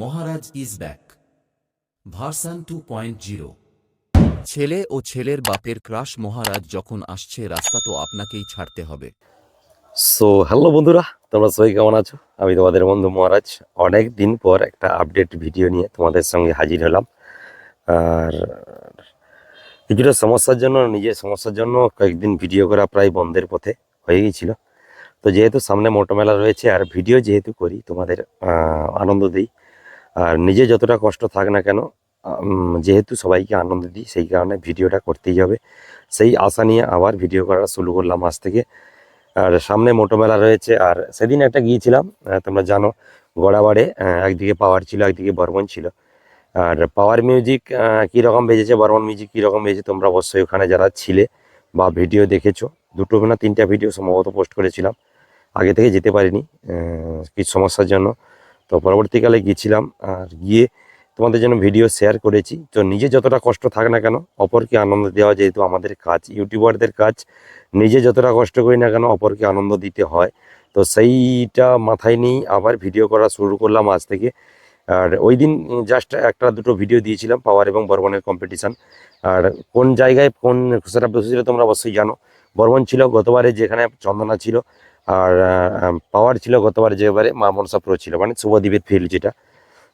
Maharaj is back version 2.0। ছেলে ও ছেলের বাপের ক্রাশ মহারাজ যখন আসছে রাস্তা তো আপনাকেই ছাড়তে হবে। সো হ্যালো বন্ধুরা, তোমরা সবাই কেমন আছো? আমি তোমাদের বন্ধু মহারাজ অনেক দিন পর একটা আপডেট ভিডিও নিয়ে তোমাদের সঙ্গে হাজির হলাম। আর কিছুটা সমস্যার জন্য, নিজের সমস্যার জন্য কয়েকদিন ভিডিও করা প্রায় বন্ধের পথে হয়ে গিয়েছিল। তো যেহেতু সামনে মোটো মেলা রয়েছে আর ভিডিও যেহেতু করি তোমাদের আনন্দ দিই, আর নিজে যতটা কষ্ট থাক না কেন যেহেতু সবাইকে আনন্দ দিই সেই কারণে ভিডিওটা করতেই হবে। সেই আশা নিয়ে আবার ভিডিও করা শুরু করলাম আজ থেকে। আর সামনে মোটো মেলা রয়েছে, আর সেদিন একটা গিয়েছিলাম, তোমরা জানো গড়াবাড়ে, একদিকে পাওয়ার ছিল একদিকে বর্মন ছিল। আর পাওয়ার মিউজিক কীরকম বেজেছে, বর্মন মিউজিক কীরকম বেজেছে তোমরা অবশ্যই ওখানে যারা ছিলে বা ভিডিও দেখেছো, দুটো না তিনটা ভিডিও সম্ভবত পোস্ট করেছিলাম। আগে থেকে যেতে পারিনি কিছু সমস্যার জন্য, তো পরবর্তীকালে গিয়েছিলাম। আর গিয়ে তোমাদের জন্য ভিডিও শেয়ার করেছি। তো নিজে যতটা কষ্ট থাক না কেন অপরকে আনন্দ দেওয়া যেহেতু আমাদের কাজ, ইউটিউবারদের কাজ, নিজে যতটা কষ্ট করি না কেন অপরকে আনন্দ দিতে হয়। তো সেইটা মাথায় নিয়েই আবার ভিডিও করা শুরু করলাম আজ থেকে। আর ওই দিন জাস্ট একটা দুটো ভিডিও দিয়েছিলাম পাওয়ার এবং বর্মনের কম্পিটিশান। আর কোন জায়গায় কোন সেটা বসেছিল তোমরা অবশ্যই জানো। বর্মন ছিল গতবারে যেখানে চন্দনা ছিল, আর পাওয়ার ছিল গতবারে যেবারে মা মনসা প্রো ছিল, মানে শুভদ্বীপের ফিল্ড যেটা।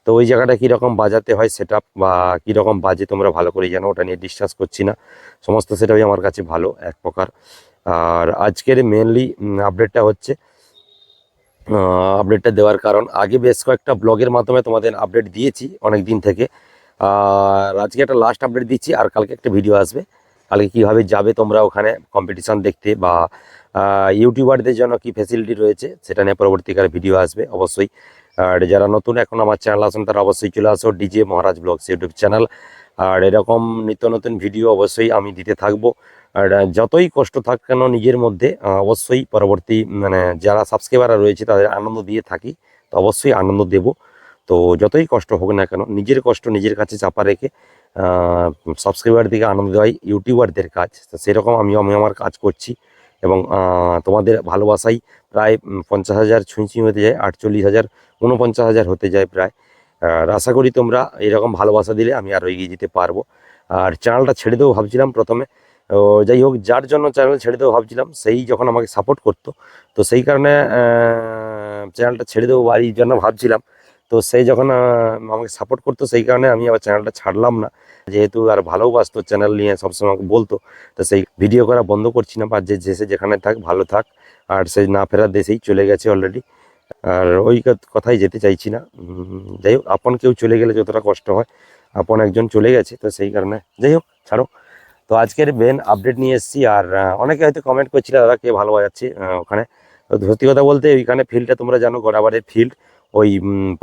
তো ওই জায়গাটা কীরকম বাজাতে হয় সেট আপ বা কীরকম বাজে তোমরা ভালো করে জানো, ওটা নিয়ে ডিসকাস করছি না। সমস্ত সেটাই আমার কাছে ভালো এক প্রকার। আর আজকের মেনলি আপডেটটা হচ্ছে, আপডেটটা দেওয়ার কারণ আগে বেশ কয়েকটা ব্লগের মাধ্যমে তোমাদের আপডেট দিয়েছি অনেক দিন থেকে। আর আজকে একটা লাস্ট আপডেট দিচ্ছি, আর কালকে একটা ভিডিও আসবে। কালকে কীভাবে যাবে তোমরা ওখানে কম্পিটিশান দেখতে, বা ইউটিউবারদের জন্য কী ফেসিলিটি রয়েছে সেটা নিয়ে পরবর্তীকালে ভিডিও আসবে অবশ্যই। আর যারা নতুন এখন আমার চ্যানেল আসেন তারা অবশ্যই চলে আসো ডিজে মহারাজ ব্লগস ইউটিউব চ্যানেল। আর এরকম নিত্য নতুন ভিডিও অবশ্যই আমি দিতে থাকবো। আর যতই কষ্ট থাক কেন নিজের মধ্যে অবশ্যই পরবর্তী মানে যারা সাবস্ক্রাইবাররা রয়েছে তাদের আনন্দ দিয়ে থাকি, তো অবশ্যই আনন্দ দেব। তো যতই কষ্ট হোক না কেন নিজের কষ্ট নিজের কাছে চাপা রেখে সাবস্ক্রাইবার দিকে আনন্দ দেওয়াই ইউটিউবারদের কাজ। তো সেরকম আমি আমার কাজ করছি, এবং তোমাদের ভালোবাসাই প্রায় 50,000 ছুঁই হতে যায়, 48,000 49,000 হতে যায় প্রায়। আর আশা করি তোমরা এরকম ভালোবাসা দিলে আমি আরও এগিয়ে যেতে পারবো। আর চ্যানেলটা ছেড়ে দেবো ভাবছিলাম প্রথমে, তো যাই হোক যার জন্য চ্যানেল ছেড়ে দেবো ভাবছিলাম সেই যখন আমাকে সাপোর্ট করতো, তো সেই কারণে চ্যানেলটা ছেড়ে দেবো বাড়ির জন্য ভাবছিলাম। তো সেই যখন আমাকে সাপোর্ট করতো সেই কারণে আমি আবার চ্যানেলটা ছাড়লাম না, যেহেতু আর ভালোবাসতো চ্যানেল নিয়ে সবসময় আমাকে বলতো। তো সেই ভিডিও করা বন্ধ করছি না, বা যে যেখানে থাক ভালো থাক। আর সেই না ফেরার দেশেই চলে গেছে অলরেডি, আর ওই কথাই যেতে চাইছি না। যাই হোক আপন কেউ চলে গেলে যতটা কষ্ট হয়, আপন একজন চলে গেছে, তো সেই কারণে যাই হোক ছাড়ো। তো আজকের মেন আপডেট নিয়ে এসেছি। আর অনেকে হয়তো কমেন্ট করছিল দাদা কে ভালো বাজাচ্ছে ওখানে। তো সত্যি কথা বলতে ওইখানে ফিল্ডটা তোমরা জানো গড়াবাড়ির ফিল্ড, ওই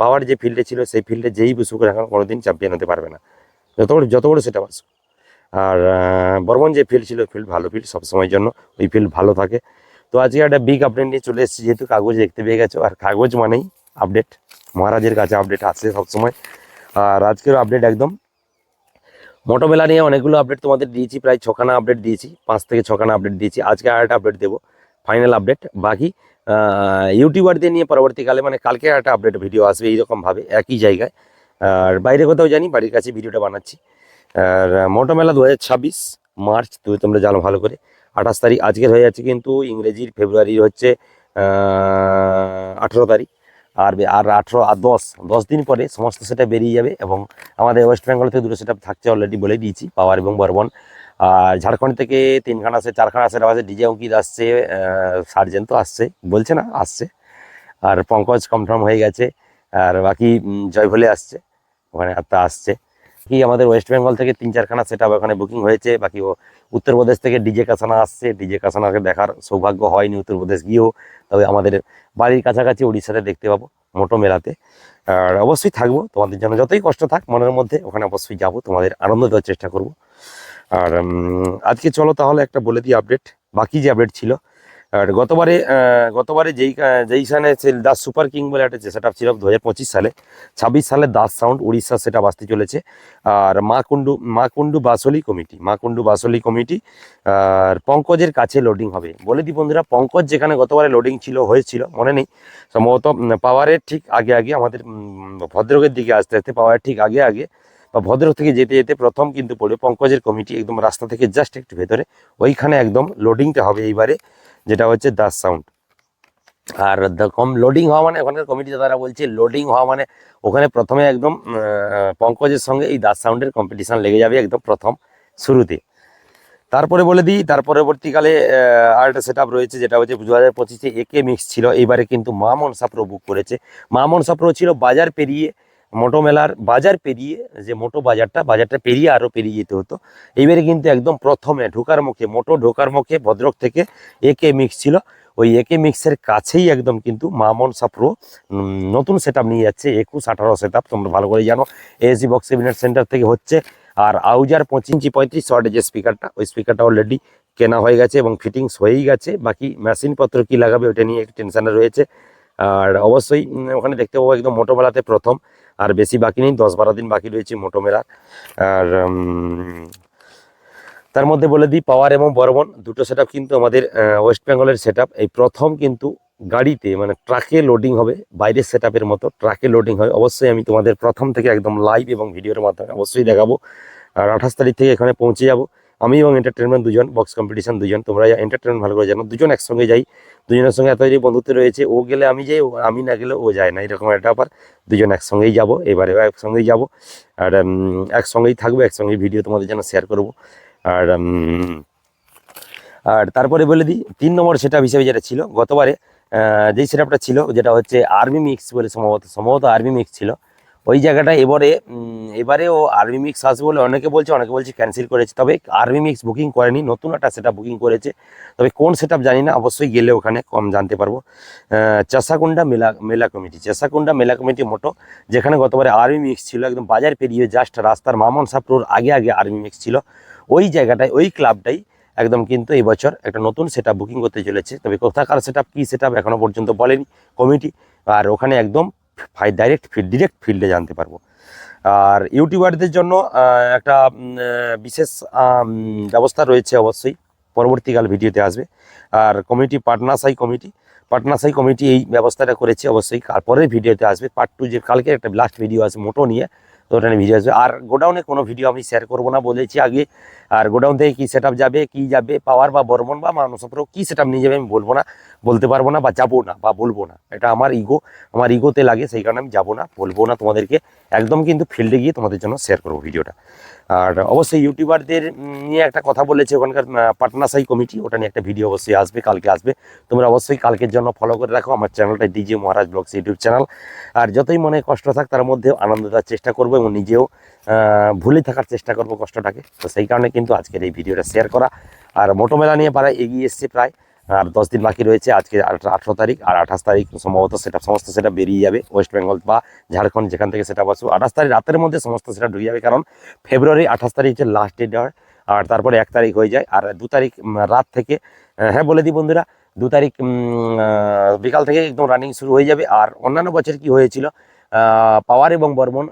পাওয়ার যে ফিল্ডে ছিল সেই ফিল্ডে যেই বসুক এখন কোনোদিন চ্যাম্পিয়ন হতে পারবে না, যত বড় সেটা বাসুক। আর বর্মন যে ফিল্ড ছিল ফিল্ড ভালো ফিল্ড, সবসময়ের জন্য ওই ফিল্ড ভালো থাকে। তো আজকে একটা বিগ আপডেট নিয়ে চলে এসেছি, যেহেতু কাগজ দেখতে পেয়ে গেছো, আর কাগজ মানেই আপডেট, মহারাজের কাছে আপডেট আসে সবসময়। আর আজকের আপডেট একদম মোটো মেলা নিয়ে অনেকগুলো আপডেট তোমাদের দিয়েছি, প্রায় 6খানা আপডেট দিয়েছি, 5 থেকে 6খানা আপডেট দিয়েছি। আজকে আর একটা আপডেট দেবো, ফাইনাল আপডেট। বাকি ইউটিউবারদের নিয়ে পরবর্তীকালে মানে কালকে একটা আপডেট ভিডিও আসবে এইরকমভাবে একই জায়গায়। আর বাইরে কোথাও জানি, বাড়ির কাছে ভিডিওটা বানাচ্ছি। আর মোটো মেলা 2026 মার্চ, তো তোমরা জানো ভালো করে 28 তারিখ আজকের হয়ে যাচ্ছে, কিন্তু ইংরেজির ফেব্রুয়ারির হচ্ছে 18 তারিখ। আর 18 আর 10 দিন পরে সমস্ত সেটা বেরিয়ে যাবে, এবং আমাদের ওয়েস্ট বেঙ্গল থেকে দুটো সেট থাকছে অলরেডি বলে দিয়েছি, পাওয়ার এবং বর্মন। আর ঝাড়খণ্ড থেকে 3খানা আছে 4খানা সেট আছে, ডিজে অঙ্কিত আসছে, সার্জেন তো আসছে বলছে না আসছে, আর পঙ্কজ কনফার্ম হয়ে গেছে। আর বাকি জয়ভলে আসছে, ওখানে আত্মা আসছে। কি আমাদের ওয়েস্ট বেঙ্গল থেকে 3-4খানা সেট ওখানে বুকিং হয়েছে। বাকি উত্তরপ্রদেশ থেকে ডিজে কাসানা আসছে, ডিজে কাসানাকে দেখার সৌভাগ্য হয়নি উত্তরপ্রদেশ গিয়েও, তবে আমাদের বাড়ির কাছাকাছি উড়িষ্যাতে দেখতে পাবো মোটো মেলাতে। আর অবশ্যই থাকবো তোমাদের জন্য, যতই কষ্ট থাক মনের মধ্যে ওখানে অবশ্যই যাবো, তোমাদের আনন্দ দেওয়ার চেষ্টা করব। আর আজকে চলো তাহলে একটা বলে দিই আপডেট, বাকি যে আপডেট ছিল আর গতবারে যেইখানে দাস সুপার কিং বলে একটা সেট আপ ছিল 2025 সালে, 26 সালে Das sound Orissa set up আসতে চলেছে। আর মা কুন্ডু বাসলি কমিটি আর পঙ্কজের কাছে লোডিং হবে। বলে দিই বন্ধুরা, পঙ্কজ যেখানে গতবারে লোডিং হয়েছিল মনে নেই, সম্ভবত পাওয়ারের ঠিক আগে আগে আমাদের ভদ্রকের দিকে আসতে আসতে পাওয়ারের ঠিক আগে আগে বা ভদ্রক থেকে যেতে যেতে প্রথম কিন্তু পড়বে পঙ্কজের কমিটি, একদম রাস্তা থেকে জাস্ট একটু ভেতরে, ওইখানে একদম লোডিংটা হবে এইবারে, যেটা হচ্ছে দাস সাউন্ড। আর কম লোডিং হওয়া মানে ওখানকার কমিটি দাদারা বলছে লোডিং হওয়া মানে ওখানে প্রথমে একদম পঙ্কজের সঙ্গে এই দাস সাউন্ডের কম্পিটিশন লেগে যাবে একদম প্রথম শুরুতে। তারপরে বলে দিই, তার পরবর্তীকালে আর একটা সেট রয়েছে, যেটা হচ্ছে 2025-এ একে মিক্স ছিল, এইবারে কিন্তু মা মনসা প্রো বুক করেছে। মা মনসা প্রো ছিল বাজার পেরিয়ে, মোটো মেলার বাজার পেরিয়ে, যে মোটো বাজারটা পেরিয়ে আরও পেরিয়ে যেতে হতো। এইবারে কিন্তু একদম প্রথমে ঢোকার মুখে ভদ্রক থেকে একে মিক্স ছিল, ওই একে মিক্সের কাছেই একদম কিন্তু মা মনসা প্রো নতুন সেট নিয়ে যাচ্ছে, 21-18 সেট। তোমরা ভালো করে জানো, এএসজি বক্স ইভেন্ট সেন্টার থেকে হচ্ছে। আর আউজার 25 ইঞ্চি 35 ওয়াটের যে স্পিকারটা, ওই স্পিকারটা অলরেডি কেনা হয়ে গেছে এবং ফিটিংস হয়েই গেছে। বাকি মেশিনপত্র কি লাগাবে ওটা নিয়ে একটু টেনশনে রয়েছে। আর অবশ্যই ওখানে দেখতে পাবো একদম মোটো মেলাতে প্রথম, আর বেশি বাকি নেই, 10-12 দিন বাকি রয়েছে মোটো মেলার। আর তার মধ্যে বলে দিই, পাওয়ার এবং বর্মন দুটো সেট কিন্তু আমাদের ওয়েস্ট বেঙ্গলের সেট। এই প্রথম কিন্তু গাড়িতে মানে ট্রাকে লোডিং হবে, বাইরের সেট মতো ট্রাকে লোডিং হয়। অবশ্যই আমি তোমাদের প্রথম থেকে একদম লাইভ এবং ভিডিওর মাধ্যমে অবশ্যই দেখাবো। আর 28 তারিখ থেকে এখানে পৌঁছে যাব আমি এবং এন্টারটেনমেন্ট দুজন, বক্স কম্পিটিশন দুজন। তোমরা এন্টারটেনমেন্ট ভালো করে জানো, দুজন একসঙ্গে যাই, দুজনের সঙ্গে এত বন্ধুত্ব রয়েছে, ও গেলে আমি যাই, আমি না গেলে ও যায় না, এরকম একটা ব্যাপার। দুজন একসঙ্গেই যাবো, এবারেও একসঙ্গেই যাব, আর একসঙ্গেই থাকবো, একসঙ্গেই ভিডিও তোমাদের জন্য শেয়ার করবো। আর আর তারপরে বলে দিই, 3 নম্বর সেট আপ হিসেবে যেটা ছিল গতবারে, যেই সেট আপটা ছিল, যেটা হচ্ছে আর্মি মিক্স বলে, সম্ভবত আর্মি মিক্স ছিল ওই জায়গাটা। এবারেও আর্মি মিক্স আসবে বলে অনেকে বলছে ক্যান্সেল করেছে। তবে আর্মি মিক্স বুকিং করেনি, নতুন একটা সেট বুকিং করেছে। তবে কোন সেট আপ জানি না, অবশ্যই গেলে ওখানে কম জানতে পারবো। চাষাকুন্ডা মেলা কমিটি মোটো, যেখানে গতবারে আর্মি মিক্স ছিল, একদম বাজার পেরিয়ে জাস্ট রাস্তার মামন সাপ্রোর আগে আগে আর্মি মিক্স ছিল। ওই জায়গাটায়, ওই ক্লাবটাই একদম কিন্তু এই বছর একটা নতুন সেট বুকিং করতে চলেছে। তবে কোথাকার সেট কি সেট এখনো পর্যন্ত বলেনি কমিটি। আর ওখানে একদম ডিরেক্ট ফিল্ডে জানতে পারবো। আর ইউটিউবারদের জন্য একটা বিশেষ ব্যবস্থা রয়েছে, অবশ্যই পরবর্তীকাল ভিডিওতে আসবে। আর কমিটি পাটনাসাই কমিটি এই ব্যবস্থাটা করেছে, অবশ্যই পরের ভিডিওতে আসবে। পার্ট 2, যে কালকে একটা লাস্ট ভিডিও আসবে মোটো নিয়ে, তো ওটা নিয়ে ভিডিও আসবে। আর গোডাউনে কোনো ভিডিও আমি শেয়ার করবো না বলেছি আগে। আর গোডাউন থেকে কী সেট যাবে, পাওয়ার বা বর্মন বা মানসপ্রো কী সেট নিয়ে যাবে আমি বলতে পারবো না, বা যাবো না, বা বলবো না। এটা আমার ইগোতে লাগে, সেই কারণে আমি যাবো না, বলবো না তোমাদেরকে। একদম কিন্তু ফিল্ডে গিয়ে তোমাদের জন্য শেয়ার করবো ভিডিওটা। আর অবশ্যই ইউটিউবারদের নিয়ে একটা কথা বলেছে ওখানকার পাটনাসাই কমিটি, ওটা নিয়ে একটা ভিডিও অবশ্যই আসবে, কালকে আসবে। তোমরা অবশ্যই কালকের জন্য ফলো করে রাখো আমার চ্যানেলটা, ডিজে মহারাজ ব্লগস ইউটিউব চ্যানেল। আর যতই মনে কষ্ট থাক, তার মধ্যেও আনন্দ দেওয়ার চেষ্টা করবো এবং নিজেও ভুলে থাকার চেষ্টা করবো কষ্টটাকে। তো সেই কারণে কিন্তু আজকের এই ভিডিওটা শেয়ার করা। আর মোটো মেলা নিয়ে প্রায় এগিয়ে এসছে, প্রায় আর 10 দিন বাকি রয়েছে। আজকে 18 তারিখ, আর 28 তারিখ সম্ভবত সমস্ত সেটা বেরিয়ে যাবে ওয়েস্ট বেঙ্গল বা ঝাড়খণ্ড, যেখান থেকে সেটা বসবো। 28 তারিখ রাতের মধ্যে সমস্ত সেটা ঢুকে যাবে, কারণ ফেব্রুয়ারি 28 তারিখ হচ্ছে লাস্ট ডেট হয়। আর তারপরে 1 তারিখ হয়ে যায়। আর 2 তারিখ রাত থেকে, হ্যাঁ বলে দিই বন্ধুরা, 2 তারিখ বিকাল থেকে একদম রানিং শুরু হয়ে যাবে। আর অন্যান্য বছর কি হয়েছিল, পাওয়ার এবং বর্মন,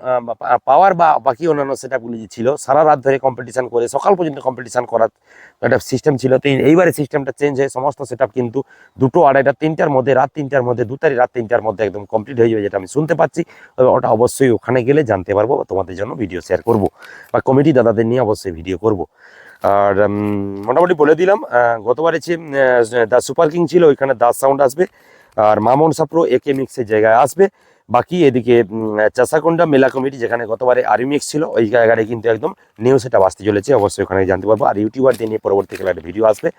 পাওয়ার বা বাকি অন্যান্য সেটআপগুলি যে ছিল, সারা রাত ধরে কম্পিটিশান করে সকাল পর্যন্ত কম্পিটিশান করার একটা সিস্টেম ছিল। তো এইবারে সিস্টেমটা চেঞ্জ হয়ে সমস্ত সেটআপ কিন্তু 2টো, 2:30, 3টার মধ্যে, রাত 3টার মধ্যে, 2 তারিখ রাত 3টার মধ্যে একদম কমপ্লিট হয়ে যাবে, যেটা আমি শুনতে পাচ্ছি। তবে ওটা অবশ্যই ওখানে গেলে জানতে পারবো, তোমাদের জন্য ভিডিও শেয়ার করব, বা কমিটি দাদাদের নিয়ে অবশ্যই ভিডিও করব। আর মোটামুটি বলে দিলাম, গতবারে যে দা সুপার কিং ছিল, ওইখানে দাস সাউন্ড আসবে, আর মামন সাপ্রো একে মিক্সের জায়গায় আসবে। বাকি এদিকে চাষাকুন্ডা মেলা কমিটি, যেখানে গতবারে আরমিক্স ছিল, ওই জায়গাটায় কিন্তু একদম নিউ সেটআপ আসতে চলেছে, অবশ্যই ওখানে জানতে পারবো। আর ইউটিউবারদের নিয়ে পরবর্তীকালে একটা ভিডিও আসবে।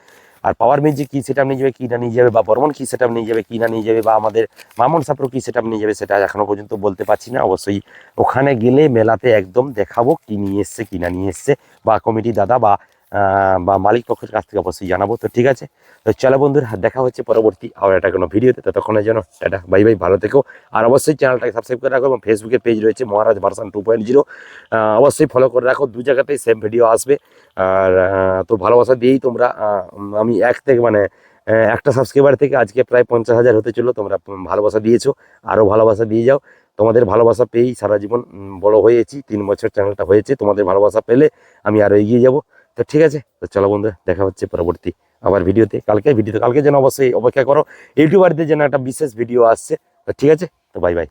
আর পাওয়ার মিউজিক কী সেটআপ নিয়ে যাবে, কী না নিয়ে যাবে, বা বর্মন কী সেটআপ নিয়ে যাবে, কী না নিয়ে যাবে, বা আমাদের মামন সাপ্রো কী সেটআপ নিয়ে যাবে, সেটা এখনও পর্যন্ত বলতে পারছি না। অবশ্যই ওখানে গেলে মেলাতে একদম দেখাবো কী নিয়ে এসছে, কী না নিয়ে এসছে, বা কমিটি দাদা বা মালিক পক্ষের কাছ থেকে অবশ্যই জানাবো। তো ঠিক আছে, তো চলো বন্ধুরা, দেখা হচ্ছে পরবর্তী আবার একটা কোনো ভিডিওতে। ততক্ষণের জন্য টাটা, বাই বাই, ভালো থেকো। আর অবশ্যই চ্যানেলটাকে সাবস্ক্রাইব করে রাখো, এবং ফেসবুকে পেজ রয়েছে মহারাজ ভার্সন 2.0, অবশ্যই ফলো করে রাখো। 2 জায়গাতেই সেম ভিডিও আসবে। আর তো ভালোবাসা দিয়েই তোমরা, আমি এক থেকে মানে একটা সাবস্ক্রাইবার থেকে আজকে প্রায় 50,000 হতে চলো। তোমরা ভালোবাসা দিয়েছো, আরও ভালোবাসা দিয়ে যাও। তোমাদের ভালোবাসা পেয়েই সারা জীবন বড় হয়েছি, 3 বছর চ্যানেলটা হয়েছে। তোমাদের ভালোবাসা পেলে আমি আরও এগিয়ে যাব। তো ঠিক আছে, তো চলো বন্ধুরা, দেখা হচ্ছে পরবর্তী আবার ভিডিওতে। কালকে যেন অবশ্যই অপেক্ষা করো, ইউটিউবারদের যেন একটা বিশেষ ভিডিও আসছে। তো ঠিক আছে, তো বাই বাই।